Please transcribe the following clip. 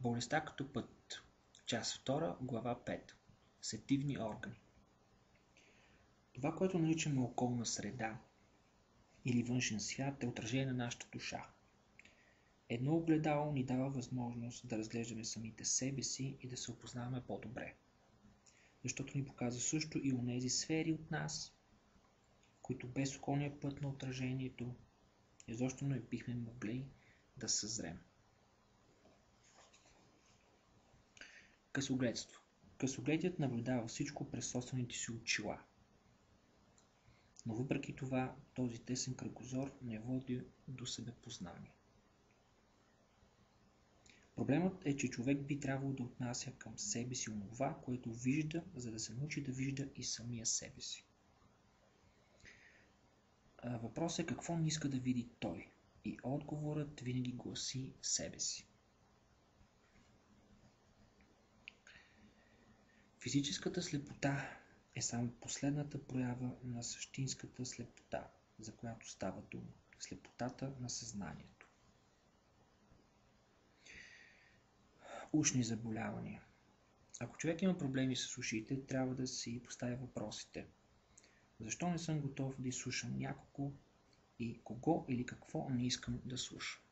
Болестта като път. Част 2, глава 5. Сетивни органи. Това, което наричаме околна среда или външен свят, е отражение на нашата душа. Едно огледало ни дава възможност да разглеждаме самите себе си и да се опознаваме по-добре. Защото ни показва също и онези сфери от нас, които без околния път на отражението изобщо не бихме могли да съзрем. Късогледство. Късогледият наблюдава всичко през собствените си очила. Но въпреки това, този тесен кръгозор не води до себепознание. Проблемът е, че човек би трябвало да отнася към себе си онова, което вижда, за да се научи да вижда и самия себе си. Въпросът е какво не иска да види той, и отговорът винаги гласи себе си. Физическата слепота е само последната проява на същинската слепота, за която става дума – слепотата на съзнанието. Ушни заболявания. Ако човек има проблеми с ушите, трябва да си поставя въпросите. Защо не съм готов да изслушам някого и кого или какво не искам да слушам?